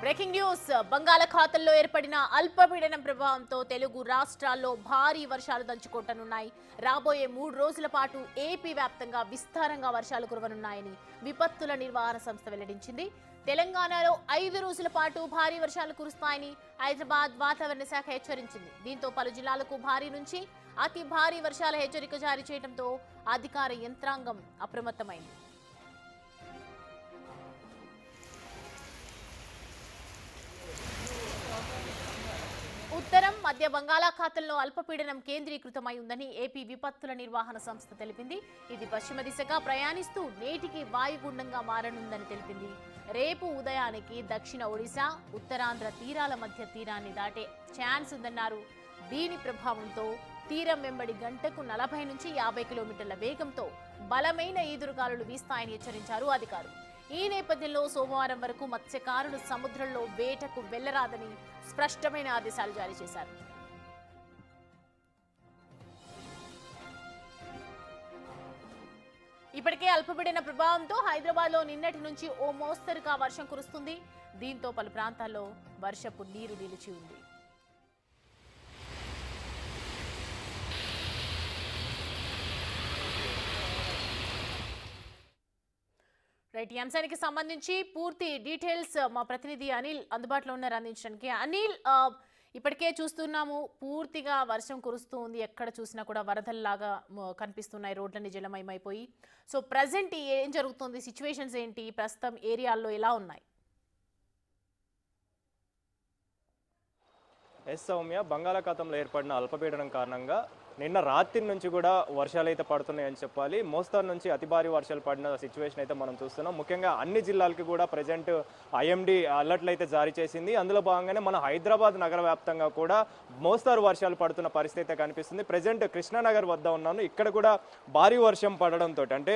Breaking news బంగాళాఖాతంలో ఏర్పడిన అల్పపీడనం ప్రభావంతో తెలుగు రాష్ట్రాల్లో భారీ వర్షాలు దంచుకొట్టనున్నాయి. రాబోయే 3 రోజుల పాటు ఏపీ వ్యాప్తంగా విస్తారంగా వర్షాలు కురవనున్నాయని విపత్తుల నిర్వహణ సంస్థ వెల్లడించింది. తెలంగాణలో 5 రోజుల పాటు భారీ వర్షాలు కురుస్తాయని హైదరాబాద్ వాతావరణ శాఖ హెచ్చరించింది. దీంతో పలు జిల్లాలకు భారీ నుంచి అతి భారీ వర్షాల హెచ్చరిక జారీ చేయడంతో అధికార యంత్రాంగం అప్రమత్తమైంది. ఉత్తరం మధ్య బంగాళాఖాతంలో అల్పపీడనం కేంద్రీకృతమై ఉందని ఏపీ విపత్తుల నిర్వహణ సంస్థ తెలిపింది. ఇది పశ్చిమ దిశగా ప్రయాణిస్తూ నేటికి వాయుగుండంగా మారనుందని తెలిపింది. రేపు ఉదయానికి దక్షిణ ఒడిశా, ఉత్తరాంధ్ర తీరాల మధ్య తీరాన్ని దాటే ఛాన్స్ ఉందన్నారు. దీని ప్రభావంతో తీరం వెంబడి గంటకు 40 నుంచి 50 కిలోమీటర్ల వేగంతో బలమైన ఈదురుగాలులు వీస్తాయని హెచ్చరించారు అధికారులు. ఈ నేపథ్యంలో సోమవారం వరకు మత్స్యకారులు సముద్రంలో వేటకు వెళ్లరాదని స్పష్టమైన ఆదేశాలు జారీ చేశారు. ఇప్పటికే అల్పపీడన ప్రభావంతో హైదరాబాద్ లో నిన్నటి నుంచి ఓ మోస్తరుగా వర్షం కురుస్తుంది. దీంతో పలు ప్రాంతాల్లో వర్షపు నీరు నిలిచి ఉంది. రైట్, ఈ అంశానికి సంబంధించి పూర్తి డీటెయిల్స్ మా ప్రతినిధి అనిల్ అందుబాటులో ఉన్నారు అందించడానికి. అనిల్, ఇప్పటికే చూస్తున్నాము పూర్తిగా వర్షం కురుస్తూ ఉంది. ఎక్కడ చూసినా కూడా వరదల్లాగా కనిపిస్తున్నాయి, రోడ్లన్నీ జలమయమైపోయి. సో ప్రజెంట్ ఏం జరుగుతుంది, సిచ్యువేషన్స్ ఏంటి, ప్రస్తుతం ఏరియాల్లో ఎలా ఉన్నాయి? సౌమ్య, బంగాళాఖాతంలో ఏర్పడిన అల్పపీడనం కారణంగా నిన్న రాత్రి నుంచి కూడా వర్షాలు అయితే పడుతున్నాయని చెప్పాలి. మోస్తరు నుంచి అతి భారీ వర్షాలు పడిన సిచ్యువేషన్ అయితే మనం చూస్తున్నాం. ముఖ్యంగా అన్ని జిల్లాలకి కూడా ప్రజెంట్ ఐఎండీ అలర్ట్లు అయితే జారీ చేసింది. అందులో భాగంగానే మన హైదరాబాద్ నగర వ్యాప్తంగా కూడా మోస్తరు వర్షాలు పడుతున్న పరిస్థితి అయితే కనిపిస్తుంది. ప్రజెంట్ కృష్ణానగర్ వద్ద ఉన్నాను. ఇక్కడ కూడా భారీ వర్షం పడడంతో, అంటే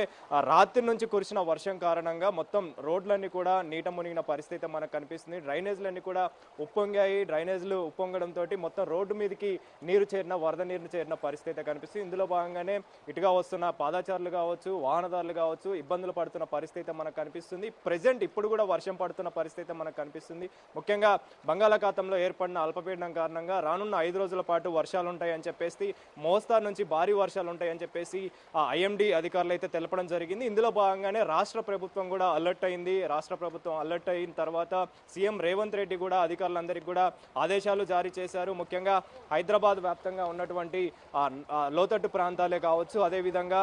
రాత్రి నుంచి కురిసిన వర్షం కారణంగా మొత్తం రోడ్లన్నీ కూడా నీట మునిగిన పరిస్థితి మనకు కనిపిస్తుంది. డ్రైనేజ్లన్నీ కూడా ఉప్పొంగాయి. డ్రైనేజ్లు ఉప్పొంగడంతో మొత్తం రోడ్డు మీదకి నీరు చేరిన, వరద నీరు చేరిన పరిస్థితి కనిపిస్తుంది. ఇందులో భాగంగానే ఇటుగా వస్తున్న పాదచారులు కావచ్చు, వాహనదారులు కావచ్చు ఇబ్బందులు పడుతున్న పరిస్థితి మనకు కనిపిస్తుంది. ప్రజెంట్ ఇప్పుడు కూడా వర్షం పడుతున్న పరిస్థితి మనకు కనిపిస్తుంది. ముఖ్యంగా బంగాళాఖాతంలో ఏర్పడిన అల్పపీడనం కారణంగా రానున్న 5 రోజుల పాటు వర్షాలు ఉంటాయని చెప్పేసి, మోస్తారు నుంచి భారీ వర్షాలు ఉంటాయని చెప్పేసి ఐఎండీ అధికారులు అయితే తెలపడం జరిగింది. ఇందులో భాగంగానే రాష్ట్ర ప్రభుత్వం కూడా అలర్ట్ అయింది. రాష్ట్ర ప్రభుత్వం అలర్ట్ అయిన తర్వాత సీఎం రేవంత్ రెడ్డి కూడా అధికారులందరికీ కూడా ఆదేశాలు జారీ చేశారు. ముఖ్యంగా హైదరాబాద్ వ్యాప్తంగా ఉన్నటువంటి లోతట్టు ప్రాంతాలే కావచ్చు, అదేవిధంగా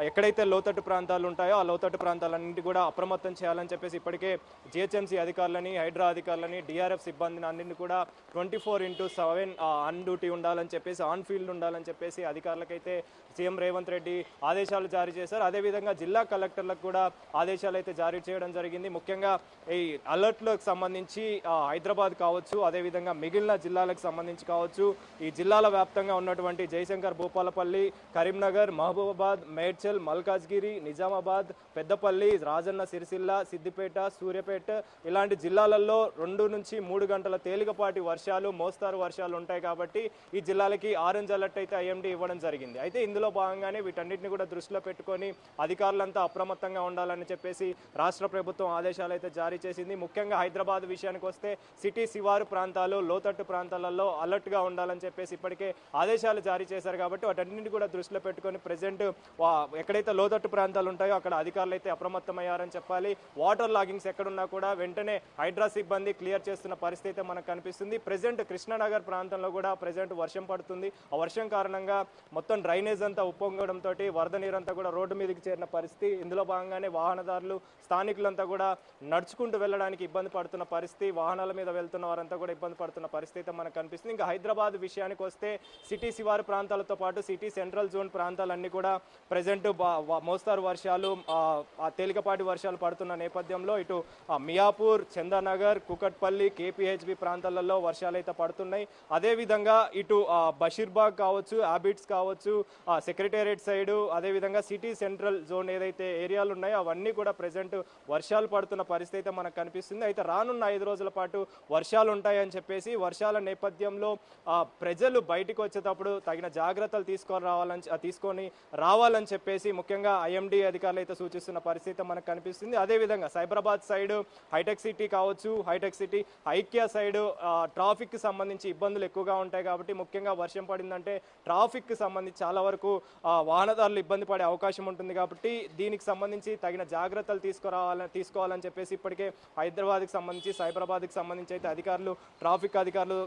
ఎక్కడైతే లోతట్టు ప్రాంతాలు ఉంటాయో ఆ లోతట్టు ప్రాంతాలన్నింటి కూడా అప్రమత్తం చేయాలని చెప్పేసి ఇప్పటికే జిహెచ్ఎంసీ అధికారులని, హైడ్రా అధికారులని, డిఆర్ఎఫ్ సిబ్బందిని అన్నింటినీ కూడా 24/7 ఆన్ డ్యూటీ ఉండాలని చెప్పేసి, ఆన్ ఫీల్డ్ ఉండాలని చెప్పేసి అధికారులకైతే సీఎం రేవంత్ రెడ్డి ఆదేశాలు జారీ చేశారు. అదేవిధంగా జిల్లా కలెక్టర్లకు కూడా ఆదేశాలు అయితే జారీ చేయడం జరిగింది. ముఖ్యంగా ఈ అలర్ట్లకు సంబంధించి హైదరాబాద్ కావచ్చు, అదేవిధంగా మిగిలిన జిల్లాలకు సంబంధించి కావచ్చు, ఈ జిల్లాల వ్యాప్తంగా ఉన్నటువంటి జయశంకర్, భూపాలపల్లి, కరీంనగర్, మహబూబాబాద్, మేడ్చల్, మల్కాజ్గిరి, నిజామాబాద్, పెద్దపల్లి, రాజన్న సిరిసిల్ల, సిద్దిపేట, సూర్యాపేట ఇలాంటి జిల్లాలలో 2 నుంచి 3 గంటల తేలికపాటి వర్షాలు, మోస్తారు వర్షాలు ఉంటాయి. కాబట్టి ఈ జిల్లాలకి ఆరెంజ్ అలర్ట్ అయితే ఐఎండీ ఇవ్వడం జరిగింది. అయితే ఇందులో భాగంగానే వీటన్నిటిని కూడా దృష్టిలో పెట్టుకొని అధికారులంతా అప్రమత్తంగా ఉండాలని చెప్పేసి రాష్ట్ర ప్రభుత్వం ఆదేశాలు అయితే జారీ చేసింది. ముఖ్యంగా హైదరాబాద్ విషయానికి వస్తే సిటీ శివారు ప్రాంతాలు, లోతట్టు ప్రాంతాలలో అలర్ట్గా ఉండాలని చెప్పేసి ఇప్పటికే ఆదేశాలు జారీ చేశారు. కాబట్టి వాటన్నింటినీ కూడా దృష్టిలో పెట్టుకొని ప్రజెంట్ ఎక్కడైతే లోతట్టు ప్రాంతాలు ఉంటాయో అక్కడ అధికారులు అయితే అప్రమత్తమయ్యారని చెప్పాలి. వాటర్ లాగింగ్స్ ఎక్కడున్నా కూడా వెంటనే హైడ్రా సిబ్బంది క్లియర్ చేస్తున్న పరిస్థితి మనకు కనిపిస్తుంది. ప్రజెంట్ కృష్ణానగర్ ప్రాంతంలో కూడా ప్రజెంట్ వర్షం పడుతుంది. ఆ వర్షం కారణంగా మొత్తం డ్రైనేజ్ అంతా ఉప్పొంగడంతో వరద నీరంతా కూడా రోడ్డు మీదకి చేరిన పరిస్థితి. ఇందులో భాగంగానే వాహనదారులు, స్థానికులంతా కూడా నడుచుకుంటూ వెళ్ళడానికి ఇబ్బంది పడుతున్న పరిస్థితి, వాహనాల మీద వెళ్తున్న వారంతా కూడా ఇబ్బంది పడుతున్న పరిస్థితి మనకు కనిపిస్తుంది. ఇంకా హైదరాబాద్ విషయానికి వస్తే సిటీ శివారు ప్రాంతాలతో పాటు సిటీ సెంట్రల్ జోన్ ప్రాంతాలన్నీ కూడా ప్రజెంట్ మోస్తారు వర్షాలు, తేలికపాటి వర్షాలు పడుతున్న నేపథ్యంలో ఇటు మియాపూర్, చందానగర్, కుకట్పల్లి, కేపీహెచ్బి ప్రాంతాలలో వర్షాలు అయితే పడుతున్నాయి. అదేవిధంగా ఇటు బషీర్బాగ్ కావచ్చు, హ్యాబిట్స్ కావచ్చు, సెక్రటేరియట్ సైడు, అదేవిధంగా సిటీ సెంట్రల్ జోన్ ఏదైతే ఏరియాలు ఉన్నాయో అవన్నీ కూడా ప్రజెంట్ వర్షాలు పడుతున్న పరిస్థితి మనకు కనిపిస్తుంది. అయితే రానున్న 5 రోజుల పాటు వర్షాలు ఉంటాయని చెప్పేసి, వర్షాల నేపథ్యంలో ప్రజలు బయటికి వచ్చేటప్పుడు తగిన జాగ్రత్తలు తీసుకొని రావాలని చెప్పేసి ముఖ్యంగా ఐఎండీ అధికారులు అయితే సూచిస్తున్న పరిస్థితి మనకు కనిపిస్తుంది. అదేవిధంగా సైబరాబాద్ సైడ్ హైటెక్ సిటీ కావచ్చు, హైటెక్ సిటీ ఐక్య సైడ్ ట్రాఫిక్కి సంబంధించి ఇబ్బందులు ఎక్కువగా ఉంటాయి కాబట్టి ముఖ్యంగా వర్షం పడిందంటే ట్రాఫిక్కి సంబంధించి చాలా వరకు వాహనదారులు ఇబ్బంది పడే అవకాశం ఉంటుంది కాబట్టి దీనికి సంబంధించి తగిన జాగ్రత్తలు తీసుకోవాలని చెప్పేసి ఇప్పటికే హైదరాబాద్కి సంబంధించి సైబరాబాద్కి సంబంధించి అయితే ట్రాఫిక్ అధికారులు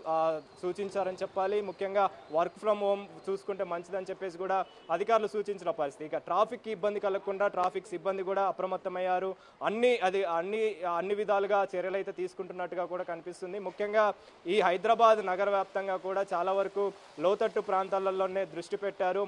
సూచించారని చెప్పాలి. ముఖ్యంగా వర్క్ ఫ్రమ్ హోమ్ చూసుకుంటే మంచిదని చెప్పేసి కూడా అధికారులు సూచించిన పరిస్థితి. ఇక ట్రాఫిక్ ఇబ్బంది కలగకుండా ట్రాఫిక్ సిబ్బంది కూడా అప్రమత్తమయ్యారు. అన్ని విధాలుగా చర్యలు అయితే తీసుకుంటున్నట్టుగా కూడా కనిపిస్తుంది. ముఖ్యంగా ఈ హైదరాబాద్ నగర వ్యాప్తంగా కూడా చాలా వరకు లోతట్టు ప్రాంతాలలోనే దృష్టి పెట్టారు.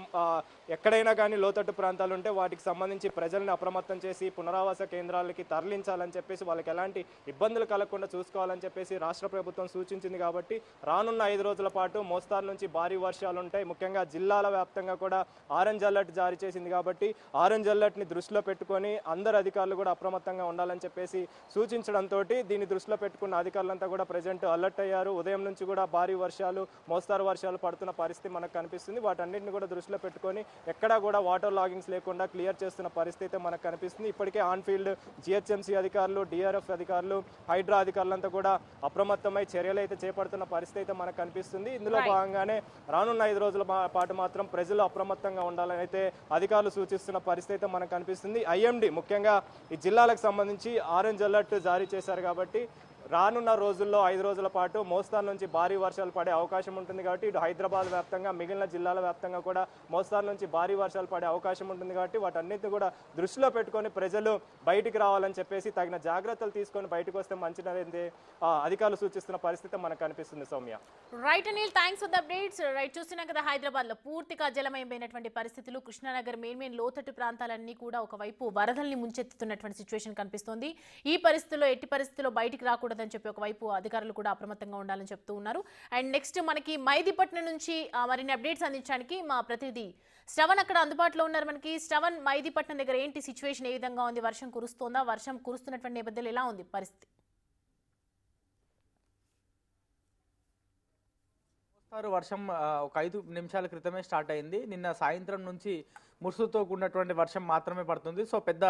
ఎక్కడైనా కానీ లోతట్టు ప్రాంతాలు ఉంటే వాటికి సంబంధించి ప్రజల్ని అప్రమత్తం చేసి పునరావాస కేంద్రాలకి తరలించాలని చెప్పేసి వాళ్ళకి ఎలాంటి ఇబ్బందులు కలగకుండా చూసుకోవాలని చెప్పేసి రాష్ట్ర ప్రభుత్వం సూచించింది. కాబట్టి రానున్న 5 రోజుల పాటు మోస్తారు నుంచి భారీ వర్షాలు ఉంటాయి. ముఖ్యంగా జిల్లాల వ్యాప్తంగా కూడా ఆరెంజ్ అలర్ట్ జారీ చేసింది కాబట్టి ఆరెంజ్ అలర్ట్ని దృష్టిలో పెట్టుకొని అందరు అధికారులు కూడా అప్రమత్తంగా ఉండాలని చెప్పేసి సూచించడంతో దీన్ని దృష్టిలో పెట్టుకున్న అధికారులంతా కూడా ప్రజెంట్ అలర్ట్ అయ్యారు. ఉదయం నుంచి కూడా భారీ వర్షాలు, మోస్తారు వర్షాలు పడుతున్న పరిస్థితి మనకు కనిపిస్తుంది. వాటన్నింటిని కూడా దృష్టిలో పెట్టుకొని ఎక్కడా కూడా వాటర్ లాగింగ్స్ లేకుండా క్లియర్ చేస్తున్న పరిస్థితి మనకు కనిపిస్తుంది. ఇప్పటికే ఆన్ ఫీల్డ్ జిహెచ్ఎంసీ అధికారులు, డిఆర్ఎఫ్ అధికారులు, హైడ్రా అధికారులంతా కూడా అప్రమత్తమై చర్యలు అయితే చేపడుతున్న పరిస్థితి అయితే మనకు కనిపిస్తుంది. ఇందులో భాగంగానే రానున్న 5 రోజుల పాటు మాత్రం ప్రజలు అప్రమత్తంగా ఉండాలని అయితే అధికారులు సూచిస్తున్న పరిస్థితి అయితే మనకు కనిపిస్తుంది. ఐఎండీ ముఖ్యంగా ఈ జిల్లాలకు సంబంధించి ఆరెంజ్ అలర్ట్ జారీ చేశారు కాబట్టి రానున్న రోజుల్లో 5 రోజుల పాటు మోస్తారు నుంచి భారీ వర్షాలు పడే అవకాశం ఉంటుంది. కాబట్టి ఇటు హైదరాబాద్ వ్యాప్తంగా మిగిలిన జిల్లాల వ్యాప్తంగా కూడా మోస్తారు నుంచి భారీ వర్షాలు పడే అవకాశం ఉంటుంది. కాబట్టి వాటన్నిటిని కూడా దృష్టిలో పెట్టుకొని ప్రజలు బయటికి రావాలని చెప్పేసి తగిన జాగ్రత్తలు తీసుకొని బయటకు వస్తే మంచిదనేది అధికారులు సూచిస్తున్న పరిస్థితి మనకు కనిపిస్తుంది. Soumya. Right Anil, thanks for the updates. Right, చూస్తున్నాం కదా హైదరాబాద్ లో పూర్తిగా జలమయమైనటువంటి పరిస్థితులు. కృష్ణానగర్ మెయిన్ లోతట్టు ప్రాంతాలన్నీ కూడా ఒకవైపు వరదల్ని ముంచెత్తుతున్నటువంటి సిచ్యువేషన్ కనిపిస్తోంది. ఈ పరిస్థితుల్లో ఎట్టి పరిస్థితుల్లో బయటికి రాకూడదు అని చెప్పి ఒకవైపు అధికారులు కూడా అప్రమత్తంగా ఉండాలని చెప్తూ ఉన్నారు. అండ్ నెక్స్ట్ మనకి మైదీపట్నం నుంచి మరిన్ని అప్డేట్స్ అందించడానికి మా ప్రతినిధి శ్రవణ్ అక్కడ అందుబాటులో ఉన్నారు. మనకి శ్రవణ్, మైదీపట్నం దగ్గర ఏంటి సిచ్యువేషన్, ఏ విధంగా ఉంది? వర్షం కురుస్తోందా? వర్షం కురుస్తున్నటువంటి నేపథ్యంలో ఎలా ఉంది పరిస్థితి? వర్షం ఒక 5 నిమిషాల క్రితమే స్టార్ట్ అయింది. నిన్న సాయంత్రం నుంచి ముసురుతో కూడినటువంటి వర్షం మాత్రమే పడుతుంది. సో పెద్ద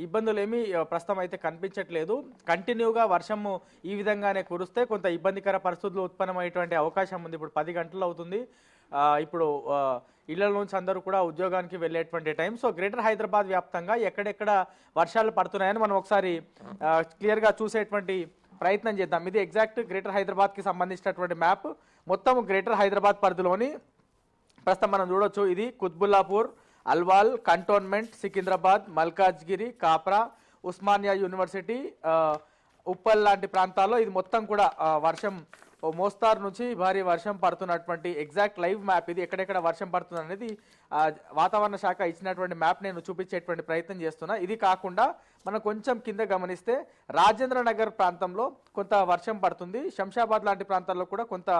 ఇబ్బందులు ఏమీ ప్రస్తుతం అయితే కనిపించట్లేదు. కంటిన్యూగా వర్షము ఈ విధంగానే కురిస్తే కొంత ఇబ్బందికర పరిస్థితులు ఉత్పన్నమయ్యేటువంటి అవకాశం ఉంది. ఇప్పుడు 10 గంటలు అవుతుంది. ఇప్పుడు ఇళ్ల నుంచి అందరూ కూడా ఉద్యోగానికి వెళ్ళేటువంటి టైం. సో గ్రేటర్ హైదరాబాద్ వ్యాప్తంగా ఎక్కడెక్కడ వర్షాలు పడుతున్నాయని మనం ఒకసారి క్లియర్గా చూసేటువంటి ప్రయత్నం చేద్దాం. ఇది ఎగ్జాక్ట్ గ్రేటర్ హైదరాబాద్కి సంబంధించినటువంటి మ్యాప్. మొత్తం గ్రేటర్ హైదరాబాద్ పరిధిలోని ప్రస్తుతం మనం చూడొచ్చు. ఇది కుత్బుల్లాపూర్, అల్వాల్, కంటోన్మెంట్, సికింద్రాబాద్, మల్కాజ్గిరి, కాప్రా, ఉస్మానియా యూనివర్సిటీ, ఉప్పల్ లాంటి ప్రాంతాల్లో ఇది మొత్తం కూడా వర్షం మోస్తారు నుంచి భారీ వర్షం పడుతున్నటువంటి ఎగ్జాక్ట్ లైవ్ మ్యాప్ ఇది. ఎక్కడెక్కడ వర్షం పడుతుంది అనేది వాతావరణ శాఖ ఇచ్చినటువంటి మ్యాప్ నేను చూపించేటువంటి ప్రయత్నం చేస్తున్నా. ఇది కాకుండా మనం కొంచెం కింద గమనిస్తే రాజేంద్ర నగర్ ప్రాంతంలో కొంత వర్షం పడుతుంది. శంషాబాద్ లాంటి ప్రాంతాల్లో కూడా కొంత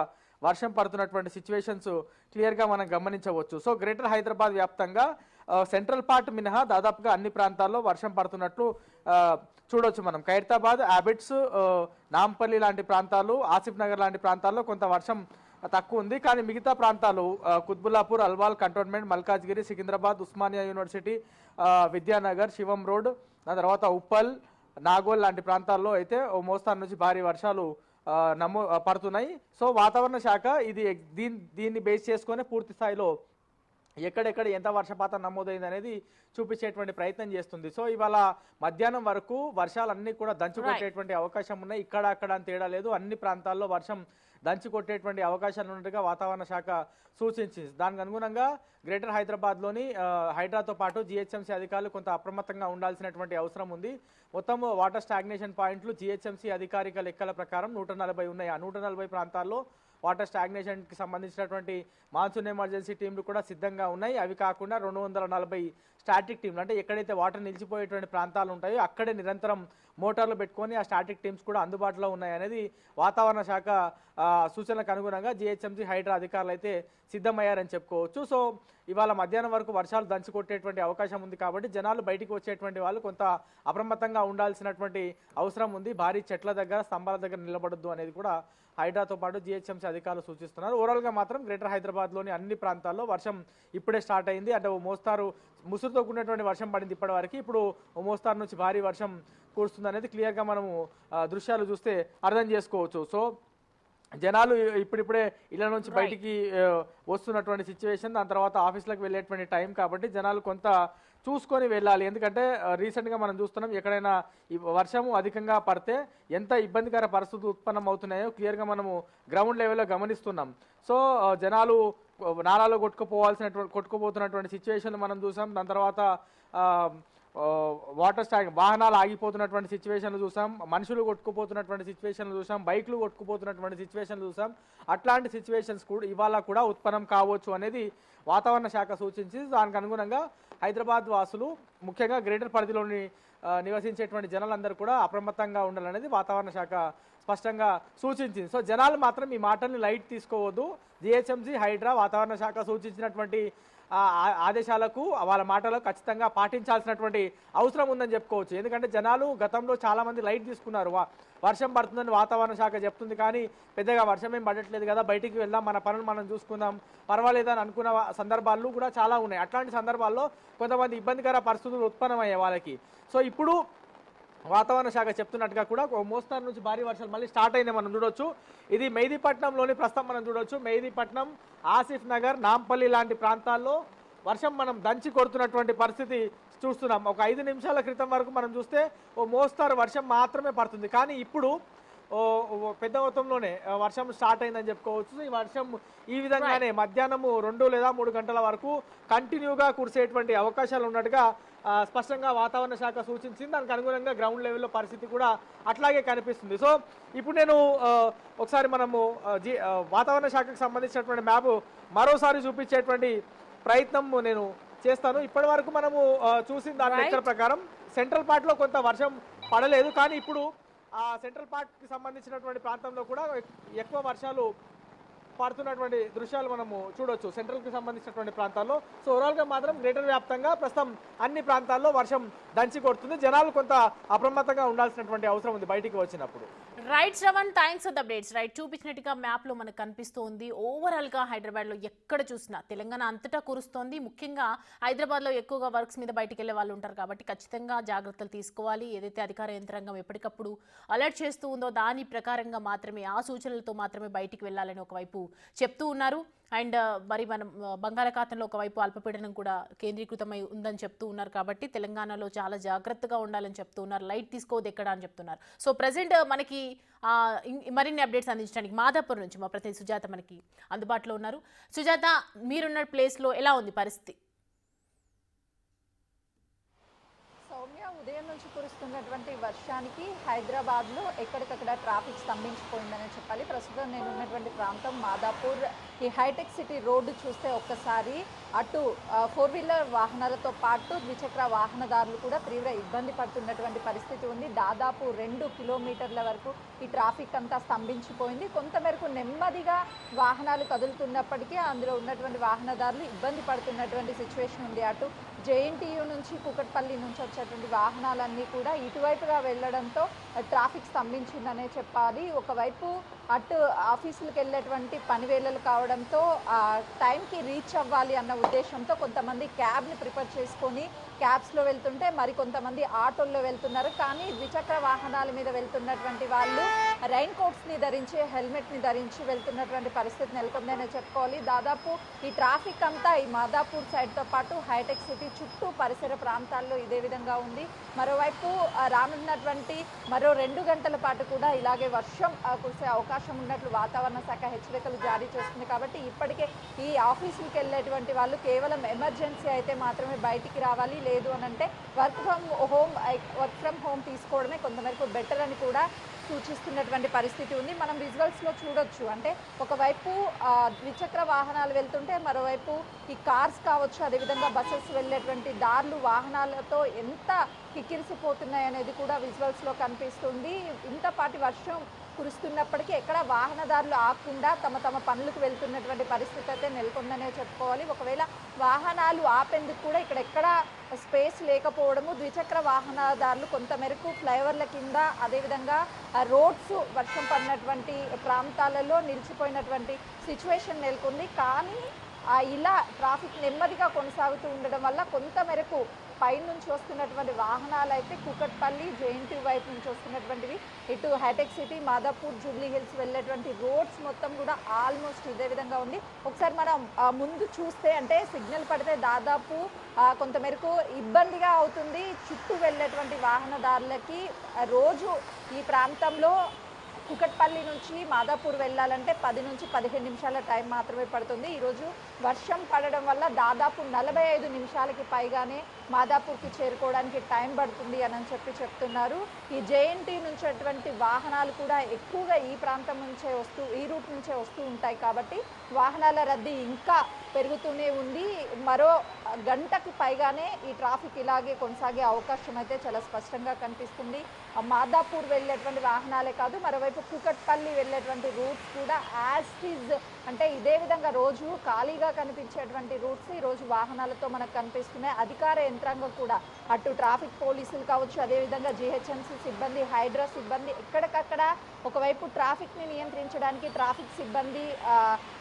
వర్షం పడుతున్నటువంటి సిచ్యువేషన్స్ క్లియర్గా మనం గమనించవచ్చు. సో గ్రేటర్ హైదరాబాద్ వ్యాప్తంగా సెంట్రల్ పార్ట్ మినహా దాదాపుగా అన్ని ప్రాంతాల్లో వర్షం పడుతున్నట్లు చూడొచ్చు మనం. ఖైరతాబాద్, అబిడ్స్, నాంపల్లి లాంటి ప్రాంతాలు, ఆసిఫ్ నగర్ లాంటి ప్రాంతాల్లో కొంత వర్షం తక్కువ ఉంది. కానీ మిగతా ప్రాంతాలు కుత్బుల్లాపూర్, అల్వాల్, కంటోన్మెంట్, మల్కాజ్గిరి, సికింద్రాబాద్, ఉస్మానియా యూనివర్సిటీ, విద్యానగర్, శివం రోడ్, దాని తర్వాత ఉప్పల్, నాగోల్ లాంటి ప్రాంతాల్లో అయితే మోస్తారు నుంచి భారీ వర్షాలు పడుతున్నాయి. సో వాతావరణ శాఖ ఇది దీన్ని బేస్ చేసుకొని పూర్తి స్థాయిలో ఎక్కడెక్కడ ఎంత వర్షపాతం నమోదైంది అనేది చూపించేటువంటి ప్రయత్నం చేస్తుంది. సో ఇవాళ మధ్యాహ్నం వరకు వర్షాలన్నీ కూడా దంచుకొట్టేటువంటి అవకాశం ఉన్నాయి. ఇక్కడ అక్కడ అని తేడా లేదు. అన్ని ప్రాంతాల్లో వర్షం దంచి కొట్టేటువంటి అవకాశాలు ఉన్నట్టుగా వాతావరణ శాఖ సూచించింది. దానికి అనుగుణంగా గ్రేటర్ హైదరాబాద్లోని హైడ్రాతో పాటు జిహెచ్ఎంసీ అధికారులు కొంత అప్రమత్తంగా ఉండాల్సినటువంటి అవసరం ఉంది. మొత్తం వాటర్ స్టాగ్నేషన్ పాయింట్లు జిహెచ్ఎంసీ అధికారిక లెక్కల ప్రకారం 140 ఉన్నాయి. ఆ 140 ప్రాంతాల్లో వాటర్ స్టాగ్నేషన్కి సంబంధించినటువంటి మాన్సూన్ ఎమర్జెన్సీ టీంలు కూడా సిద్ధంగా ఉన్నాయి. అవి కాకుండా 240 స్టాటిక్ టీంలు అంటే ఎక్కడైతే వాటర్ నిలిచిపోయేటువంటి ప్రాంతాలు ఉంటాయో అక్కడే నిరంతరం మోటార్లు పెట్టుకొని ఆ స్టాటిక్ టీమ్స్ కూడా అందుబాటులో ఉన్నాయనేది వాతావరణ శాఖ సూచనలకు అనుగుణంగా జిహెచ్ఎంసీ హైడ్రా అధికారులు అయితే సిద్ధమయ్యారని చెప్పుకోవచ్చు. సో ఇవాళ మధ్యాహ్నం వరకు వర్షాలు దంచి కొట్టేటువంటి అవకాశం ఉంది కాబట్టి జనాలు బయటికి వచ్చేటువంటి వాళ్ళు కొంత అప్రమత్తంగా ఉండాల్సినటువంటి అవసరం ఉంది. భారీ చెట్ల దగ్గర స్తంభాల దగ్గర నిలబడొద్దు అనేది కూడా హైడ్రాతో పాటు జిహెచ్ఎంసీ అధికారులు సూచిస్తున్నారు. ఓవరాల్గా మాత్రం గ్రేటర్ హైదరాబాద్లోని అన్ని ప్రాంతాల్లో వర్షం ఇప్పుడే స్టార్ట్ అయింది. అంటే ఓ మోస్తారు ముసురుతో కూడినటువంటి వర్షం పడింది ఇప్పటి వరకు. ఇప్పుడు ఓ మోస్తారు నుంచి భారీ వర్షం కురుస్తుంది అనేది క్లియర్గా మనము దృశ్యాలు చూస్తే అర్థం చేసుకోవచ్చు. సో జనాలు ఇప్పుడిప్పుడే ఇళ్ల నుంచి బయటికి వస్తున్నటువంటి సిచ్యువేషన్, దాని తర్వాత ఆఫీసులకు వెళ్ళేటువంటి టైం కాబట్టి జనాలు కొంత చూసుకొని వెళ్ళాలి. ఎందుకంటే రీసెంట్గా మనం చూస్తున్నాం ఎక్కడైనా ఈ వర్షము అధికంగా పడితే ఎంత ఇబ్బందికర పరిస్థితులు ఉత్పన్నం అవుతున్నాయో క్లియర్గా మనము గ్రౌండ్ లెవెల్లో గమనిస్తున్నాం. సో జనాలు నాలాలో కొట్టుకుపోతున్నటువంటి సిచ్యువేషన్ మనం చూసాం. దాని తర్వాత వాటర్ స్టాక్ వాహనాలు ఆగిపోతున్నటువంటి సిచ్యువేషన్లు చూసాం, మనుషులు కొట్టుకుపోతున్నటువంటి సిచ్యువేషన్లు చూసాం, బైక్లు కొట్టుకుపోతున్నటువంటి సిచ్యువేషన్లు చూసాం. అట్లాంటి సిచ్యువేషన్స్ కూడా ఇవాళ కూడా ఉత్పన్నం కావచ్చు అనేది వాతావరణ శాఖ సూచించి దానికి అనుగుణంగా హైదరాబాద్ వాసులు ముఖ్యంగా గ్రేటర్ పరిధిలోని నివసించేటువంటి జనాలందరూ కూడా అప్రమత్తంగా ఉండాలనేది వాతావరణ శాఖ స్పష్టంగా సూచించింది. సో జనాలు మాత్రం ఈ మాటల్ని లైట్ తీసుకోవద్దు. జిహెచ్ఎంసీ హైడ్రా వాతావరణ శాఖ సూచించినటువంటి ఆదేశాలకు వాళ్ళ మాటలకు ఖచ్చితంగా పాటించాల్సినటువంటి అవసరం ఉందని చెప్పుకోవచ్చు. ఎందుకంటే జనాలు గతంలో చాలామంది లైట్ తీసుకున్నారు. వర్షం పడుతుందని వాతావరణ శాఖ చెప్తుంది కానీ పెద్దగా వర్షం ఏం పడట్లేదు కదా, బయటికి వెళ్దాం, మన పనులు మనం చూసుకుందాం, పర్వాలేదని అనుకున్న సందర్భాలు కూడా చాలా ఉన్నాయి. అట్లాంటి సందర్భాల్లో కొంతమంది ఇబ్బందికర పరిస్థితులు ఉత్పన్నమయ్యే వాళ్ళకి. సో ఇప్పుడు వాతావరణ శాఖ చెప్తున్నట్టుగా కూడా మోస్తారు నుంచి భారీ వర్షాలు మళ్ళీ స్టార్ట్ అయింది మనం చూడొచ్చు. ఇది మెహదీపట్నంలోని ప్రస్తుతం మనం చూడొచ్చు. మెహదీపట్నం, ఆసిఫ్ నగర్, నాంపల్లి లాంటి ప్రాంతాల్లో వర్షం మనం దంచి కొడుతున్నటువంటి పరిస్థితి చూస్తున్నాం. ఒక 5 నిమిషాల క్రితం వరకు మనం చూస్తే ఓ మోస్తారు వర్షం మాత్రమే పడుతుంది, కానీ ఇప్పుడు పెద్ద మొత్తంలోనే వర్షం స్టార్ట్ అయిందని చెప్పుకోవచ్చు. ఈ వర్షం ఈ విధంగానే మధ్యాహ్నం 2 లేదా 3 గంటల వరకు కంటిన్యూగా కురిసేటువంటి అవకాశాలు ఉన్నట్టుగా స్పష్టంగా వాతావరణ శాఖ సూచించింది. దానికి అనుగుణంగా గ్రౌండ్ లెవెల్లో పరిస్థితి కూడా అట్లాగే కనిపిస్తుంది. సో ఇప్పుడు నేను ఒకసారి మనము వాతావరణ శాఖకు సంబంధించినటువంటి మ్యాప్ మరోసారి చూపించేటువంటి ప్రయత్నం నేను చేస్తాను. ఇప్పటి వరకు మనము చూసిన దాని లెక్కల ప్రకారం సెంట్రల్ పార్ట్లో కొంత వర్షం పడలేదు, కానీ ఇప్పుడు ఆ సెంట్రల్ పార్ట్కి సంబంధించినటువంటి ప్రాంతంలో కూడా ఎక్కువ వర్షాలు పడుతున్నటువంటి దృశ్యాలు మనము చూడొచ్చు సెంట్రల్కి సంబంధించినటువంటి ప్రాంతాల్లో. సో ఓవరాల్గా మాత్రం గ్రేటర్ వ్యాప్తంగా ప్రస్తుతం అన్ని ప్రాంతాల్లో వర్షం దంచి కొడుతుంది. జనాలు కొంత అప్రమత్తంగా ఉండాల్సినటువంటి అవసరం ఉంది బయటికి వచ్చినప్పుడు. Right Shravan, thanks for the updates. Right, చూపించినట్టుగా మ్యాప్లో మనకు కనిపిస్తోంది. ఓవరాల్గా హైదరాబాద్లో ఎక్కడ చూసినా, తెలంగాణ అంతటా కురుస్తోంది. ముఖ్యంగా హైదరాబాద్లో ఎక్కువగా వర్క్స్ మీద బయటికి వెళ్ళే వాళ్ళు ఉంటారు కాబట్టి ఖచ్చితంగా జాగ్రత్తలు తీసుకోవాలి. ఏదైతే అధికార యంత్రాంగం ఎప్పటికప్పుడు అలర్ట్ చేస్తూ ఉందో దాని ప్రకారంగా మాత్రమే, ఆ సూచనలతో మాత్రమే బయటికి వెళ్ళాలని ఒకవైపు చెప్తూ ఉన్నారు. అండ్ మరి మనం బంగాళాఖాతంలో ఒకవైపు అల్పపీడనం కూడా కేంద్రీకృతమై ఉందని చెప్తూ ఉన్నారు కాబట్టి తెలంగాణలో చాలా జాగ్రత్తగా ఉండాలని చెప్తూ ఉన్నారు. లైట్ తీసుకోవద్దు ఎక్కడ అని చెప్తున్నారు. సో ప్రజెంట్ మనకి మరిన్ని అప్డేట్స్ అందించడానికి మాదాపూర్ నుంచి మా ప్రతినిధి సుజాత మనకి అందుబాటులో ఉన్నారు. సుజాత, మీరున్న ప్లేస్లో ఎలా ఉంది పరిస్థితి? ఉదయం నుంచి కురుస్తున్నటువంటి వర్షానికి హైదరాబాద్లో ఎక్కడికక్కడ ట్రాఫిక్ స్తంభించిపోయిందనే చెప్పాలి. ప్రస్తుతం నేను ఉన్నటువంటి ప్రాంతం మాదాపూర్. ఈ హైటెక్ సిటీ రోడ్డు చూస్తే ఒక్కసారి అటు 4 వీలర్ వాహనాలతో పాటు ద్విచక్ర వాహనదారులు కూడా తీవ్ర ఇబ్బంది పడుతున్నటువంటి పరిస్థితి ఉంది. దాదాపు 2 కిలోమీటర్ల వరకు ఈ ట్రాఫిక్ అంతా స్తంభించిపోయింది. కొంతమేరకు నెమ్మదిగా వాహనాలు కదులుతున్నప్పటికీ అందులో ఉన్నటువంటి వాహనదారులు ఇబ్బంది పడుతున్నటువంటి సిచ్యువేషన్ ఉంది. అటు జేఎన్టీయూ నుంచి కూకట్పల్లి నుంచి వచ్చేటువంటి వాహనాలన్నీ కూడా ఇటువైపుగా వెళ్లడంతో ట్రాఫిక్ స్తంభించిందనే చెప్పాలి. ఒకవైపు అటు ఆఫీసులకు వెళ్ళేటువంటి పనివేళలు కావడంతో టైంకి రీచ్ అవ్వాలి అన్న ఉద్దేశంతో కొంతమంది క్యాబ్ని ప్రిపేర్ చేసుకొని క్యాబ్స్లో వెళ్తుంటే మరికొంతమంది ఆటోల్లో వెళ్తున్నారు. కానీ ద్విచక్ర వాహనాల మీద వెళ్తున్నటువంటి వాళ్ళు రైన్ కోట్స్ని ధరించి, హెల్మెట్ని ధరించి వెళ్తున్నటువంటి పరిస్థితి నెలకొందనే చెప్పుకోవాలి. దాదాపు ఈ ట్రాఫిక్ అంతా ఈ మాదాపూర్ సైడ్తో పాటు హైటెక్ సిటీ చుట్టూ పరిసర ప్రాంతాల్లో ఇదే విధంగా ఉంది. మరోవైపు రానున్నటువంటి మరో 2 గంటల పాటు కూడా ఇలాగే వర్షం కురిసే అవకాశం ఉన్నట్లు వాతావరణ శాఖ హెచ్చరికలు జారీ చేస్తుంది. కాబట్టి ఇప్పటికే ఈ ఆఫీసులకు వెళ్ళేటువంటి వాళ్ళు కేవలం ఎమర్జెన్సీ అయితే మాత్రమే బయటికి రావాలి, లేదు అని అంటే వర్క్ ఫ్రమ్ హోమ్ తీసుకోవడమే కొంతమేరకు బెటర్ అని కూడా సూచిస్తున్నటువంటి పరిస్థితి ఉంది. మనం విజువల్స్లో చూడొచ్చు. అంటే ఒకవైపు ద్విచక్ర వాహనాలు వెళ్తుంటే మరోవైపు ఈ కార్స్ కావచ్చు, అదేవిధంగా బస్సెస్ వెళ్ళేటువంటి దారులు వాహనాలతో ఎంత కిక్కిరిసిపోతున్నాయి అనేది కూడా విజువల్స్లో కనిపిస్తుంది. ఇంతపాటి వర్షం కురుస్తున్నప్పటికీ ఎక్కడ వాహనదారులు ఆగకుండా తమ తమ పనులకు వెళ్తున్నటువంటి పరిస్థితి అయితే నెలకొందనే చెప్పుకోవాలి. ఒకవేళ వాహనాలు ఆపేందుకు కూడా ఇక్కడ ఎక్కడ స్పేస్ లేకపోవడము, ద్విచక్ర వాహనదారులు కొంతమేరకు ఫ్లైఓవర్ల కింద, అదేవిధంగా రోడ్స్ వర్షం పడినటువంటి ప్రాంతాలలో నిలిచిపోయినటువంటి సిచ్యువేషన్ నెలకొంది. కానీ ఇలా ట్రాఫిక్ నెమ్మదిగా కొనసాగుతూ ఉండడం వల్ల కొంతమేరకు పైనుంచి వస్తున్నటువంటి వాహనాలు అయితే కూకట్పల్లి, జేఎన్టీ వైపు నుంచి వస్తున్నటువంటివి ఇటు Hitec City, Madhapur, Jubilee Hills వెళ్ళేటువంటి రోడ్స్ మొత్తం కూడా ఆల్మోస్ట్ ఇదే విధంగా ఉంది. ఒకసారి మనం ముందు చూస్తే అంటే సిగ్నల్ పడితే దాదాపు కొంతమేరకు ఇబ్బందిగా అవుతుంది చుట్టూ వెళ్ళేటువంటి వాహనదారులకి. రోజు ఈ ప్రాంతంలో కూకట్పల్లి నుంచి మాదాపూర్ వెళ్ళాలంటే 10 నుంచి 15 నిమిషాల టైం మాత్రమే పడుతుంది. ఈరోజు వర్షం పడడం వల్ల దాదాపు 45 నిమిషాలకి పైగానే మాదాపూర్కి చేరుకోవడానికి టైం పడుతుంది అని చెప్తున్నారు. ఈ జేఎన్టీ నుంచి అటువంటి వాహనాలు కూడా ఎక్కువగా ఈ ప్రాంతం నుంచే ఈ రూట్ నుంచే వస్తూ ఉంటాయి కాబట్టి వాహనాల రద్దీ ఇంకా పెరుగుతూనే ఉంది. మరో గంటకు పైగానే ఈ ట్రాఫిక్ ఇలాగే కొనసాగే అవకాశం అయితే చాలా స్పష్టంగా కనిపిస్తుంది. మాదాపూర్ వెళ్ళేటువంటి వాహనాలే కాదు, మరోవైపు కూకట్పల్లి వెళ్ళేటువంటి రూట్స్ కూడా యాజ్ ఈజ్ అంటే ఇదే విధంగా రోజు ఖాళీగా కనిపించేటువంటి రూట్స్ ఈరోజు వాహనాలతో మనకు కనిపిస్తున్నాయి. అధికార యంత్రాంగం కూడా అటు ట్రాఫిక్ పోలీసులు కావచ్చు, అదేవిధంగా జిహెచ్ఎంసీ సిబ్బంది, హైడ్రా సిబ్బంది ఎక్కడికక్కడ ఒకవైపు ట్రాఫిక్ని నియంత్రించడానికి ట్రాఫిక్ సిబ్బంది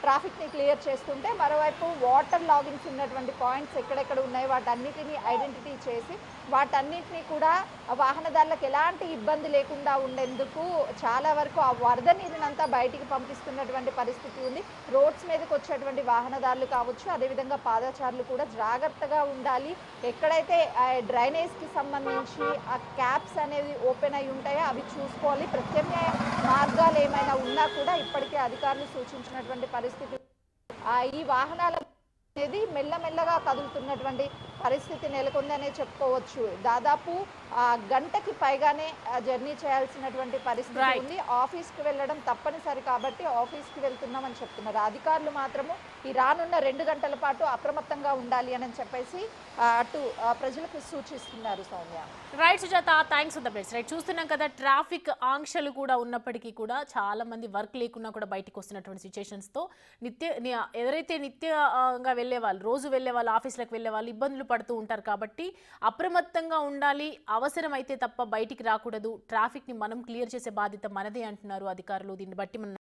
ట్రాఫిక్ని క్లియర్ చేస్తుంటే, మరోవైపు వాటర్ లాగిన్స్ ఉన్నటువంటి పాయింట్స్ ఎక్కడెక్కడ ఉన్నాయో వాటన్నిటిని ఐడెంటిటీ చేసి వాటన్నిటిని కూడా వాహనదారులకు ఎలాంటి ఇబ్బంది లేకుండా ఉండేందుకు చాలా వరకు ఆ వరద నీరునంతా బయటికి పంపిస్తున్నటువంటి పరిస్థితి ఉంది. రోడ్స్ మీదకి వచ్చేటువంటి వాహనదారులు కావచ్చు, అదేవిధంగా పాదచారులు కూడా జాగ్రత్తగా ఉండాలి. ఎక్కడైతే డ్రైనేజ్కి సంబంధించి ఆ క్యాప్స్ అనేవి ఓపెన్ అయి ఉంటాయో అవి చూసుకోవాలి. ప్రత్యామ్నాయ మార్గాలు ఏమైనా ఉన్నా కూడా ఇప్పటికే అధికారులు సూచించినటువంటి పరిస్థితి. ఈ వాహనాల అనేది మెల్లమెల్లగా కదులుతున్నటువంటి పరిస్థితి నెలకొందనే చెప్పుకోవచ్చు. దాదాపు గంటకి పైగానే జర్నీ చేయాల్సినటువంటి పరిస్థితి ఉంది. ఆఫీస్కి వెళ్ళడం తప్పనిసరి కాబట్టి ఆఫీస్కి వెళ్తున్నామని చెప్తున్నారు. అధికారులు మాత్రము ఈ రానున్న 2 గంటల పాటు అప్రమత్తంగా ఉండాలి అని చెప్పేసి అటు ప్రజలకు సూచిస్తున్నారు. Soumya. Right Sujatha, thanks for the best. Right, చూస్తున్నాం కదా ట్రాఫిక్ ఆంక్షలు కూడా ఉన్నప్పటికీ కూడా చాలా మంది వర్క్ లేకున్నా కూడా బయటకు వస్తున్నటువంటి సిచ్యుయేషన్స్తో ఎవరైతే నిత్యంగా వెళ్ళే వాళ్ళు, రోజు వెళ్ళే వాళ్ళు, ఆఫీసులకు వెళ్ళే వాళ్ళు ఇబ్బందులు పడుతూ ఉంటారు. కాబట్టి అప్రమత్తంగా ఉండాలి, అవసరమైతే తప్ప బయటికి రాకూడదు. ట్రాఫిక్ని మనం క్లియర్ చేసే బాధ్యత మనదే అంటున్నారు అధికారులు. దీన్ని బట్టి మనం